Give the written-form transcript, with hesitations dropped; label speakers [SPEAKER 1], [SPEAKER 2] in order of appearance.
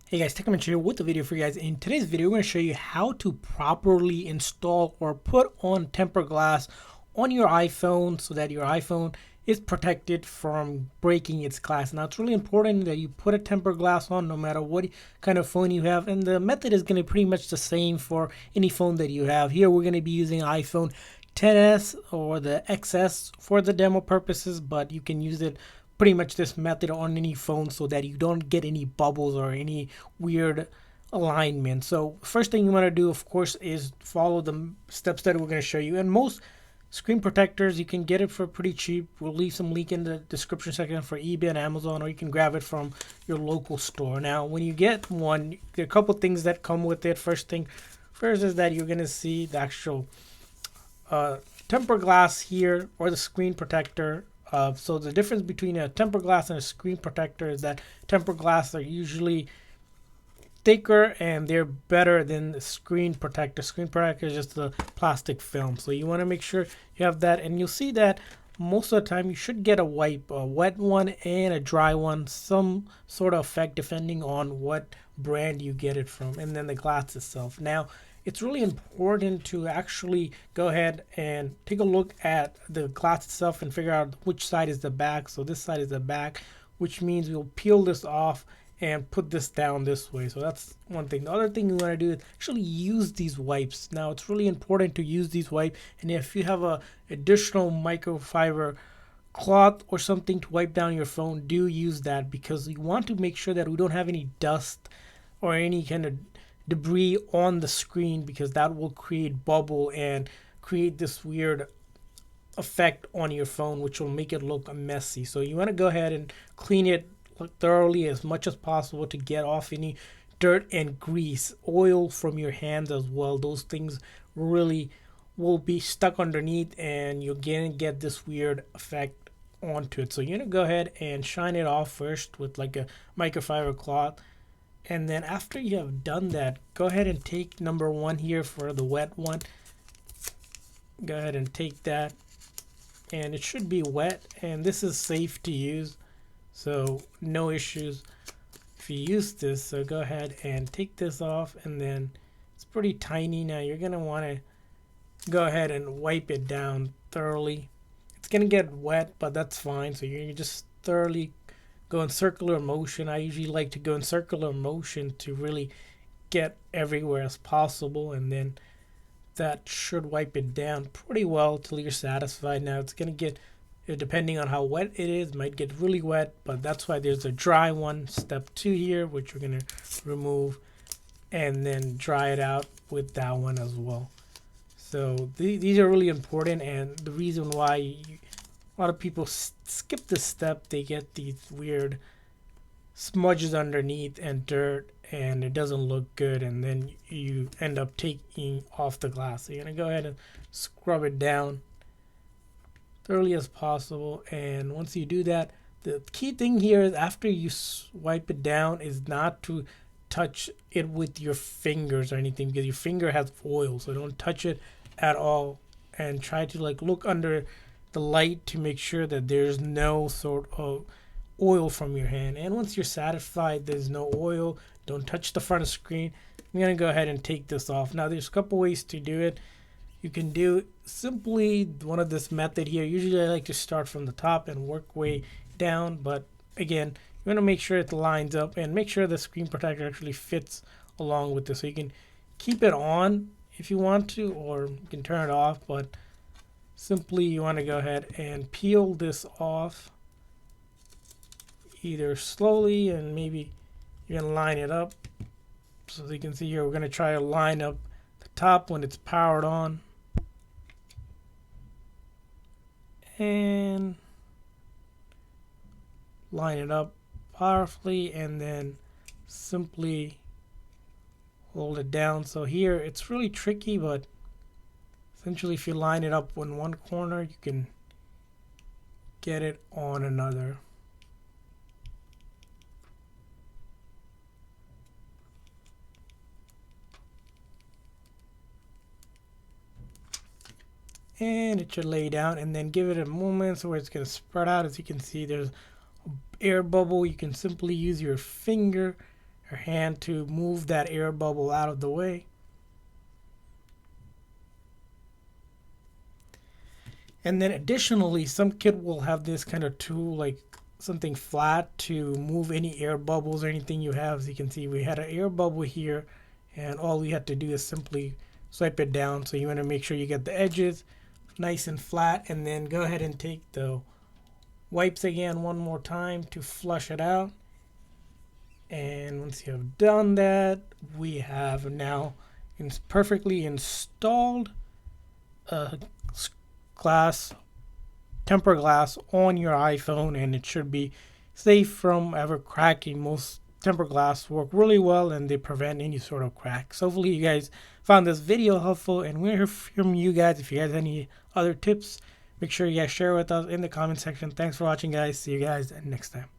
[SPEAKER 1] Hey guys, TechMentor here with the video for you guys. In today's video, we're going to show you how to properly install or put on tempered glass on your iPhone so that your iPhone is protected from breaking its glass. Now, it's really important that you put a tempered glass on no matter what kind of phone you have. And the method is going to be pretty much the same for any phone that you have. Here, we're going to be using iPhone 10s or the XS for the demo purposes, but you can use it pretty much this method on any phone so that you don't get any bubbles or any weird alignment. So first thing you want to do, of course, is follow the steps that we're going to show you. And most screen protectors, you can get it for pretty cheap. We'll leave some link in the description section for eBay and Amazon, or you can grab it from your local store. Now, when you get one, there are a couple things that come with it. First is that you're going to see the actual tempered glass here, or the screen protector. So the difference between a tempered glass and a screen protector is that tempered glass are usually thicker and they're better than the screen protector. Screen protector is just the plastic film. So you want to make sure you have that, and you'll see that most of the time you should get a wipe, a wet one and a dry one, some sort of effect depending on what brand you get it from, and then the glass itself. Now, it's really important to actually go ahead and take a look at the glass itself and figure out which side is the back. So this side is the back, which means we'll peel this off and put this down this way. So that's one thing. The other thing you want to do is actually use these wipes. Now, it's really important to use these wipes, and if you have a additional microfiber cloth or something to wipe down your phone, do use that, because you want to make sure that we don't have any dust or any kind of debris on the screen, because that will create bubble and create this weird effect on your phone, which will make it look messy. So you want to go ahead and clean it thoroughly as much as possible to get off any dirt and grease, oil from your hands as well. Those things really will be stuck underneath, and you're gonna get this weird effect onto it. So you're gonna go ahead and shine it off first with like a microfiber cloth. And then after you have done that, go ahead and take number one here for the wet one. Go ahead and take that, and it should be wet, and this is safe to use, so no issues if you use this. So go ahead and take this off, and then it's pretty tiny. Now you're gonna want to go ahead and wipe it down thoroughly. It's gonna get wet, but that's fine. So you're just thoroughly go in circular motion. I usually like to go in circular motion to really get everywhere as possible, and then that should wipe it down pretty well till you're satisfied. Now it's gonna get, depending on how wet it is, might get really wet, but that's why there's a dry one, step 2 here, which we're gonna remove and then dry it out with that one as well. So these are really important, and the reason why a lot of people skip this step, they get these weird smudges underneath and dirt, and it doesn't look good, and then you end up taking off the glass. So you're gonna go ahead and scrub it down thoroughly as possible. And once you do that, the key thing here is after you wipe it down is not to touch it with your fingers or anything, because your finger has oil. So don't touch it at all, and try to like look under the light to make sure that there's no sort of oil from your hand. And once you're satisfied there's no oil, don't touch the front of the screen. I'm going to go ahead and take this off. Now there's a couple ways to do it. You can do simply one of this method here. Usually I like to start from the top and work way down, but again, you want to make sure it lines up and make sure the screen protector actually fits along with this. So you can keep it on if you want to, or you can turn it off, but simply you want to go ahead and peel this off, either slowly, and maybe you're going to line it up. So you can see here, we're going to try to line up the top when it's powered on, and line it up powerfully, and then simply hold it down. So here it's really tricky, but essentially if you line it up in one corner, you can get it on another. And it should lay down, and then give it a moment so where it's going to spread out. As you can see, there's an air bubble. You can simply use your finger your hand to move that air bubble out of the way. And then additionally, some kit will have this kind of tool, like something flat, to move any air bubbles or anything you have. As you can see, we had an air bubble here, and all we had to do is simply swipe it down. So you want to make sure you get the edges nice and flat, and then go ahead and take the wipes again one more time to flush it out. And once you have done that, we have now perfectly installed glass, tempered glass on your iPhone, and it should be safe from ever cracking. Most tempered glass work really well and they prevent any sort of cracks. Hopefully you guys found this video helpful, and we're here from you guys. If you guys have any other tips, make sure you guys share with us in the comment section. Thanks for watching, guys. See you guys next time.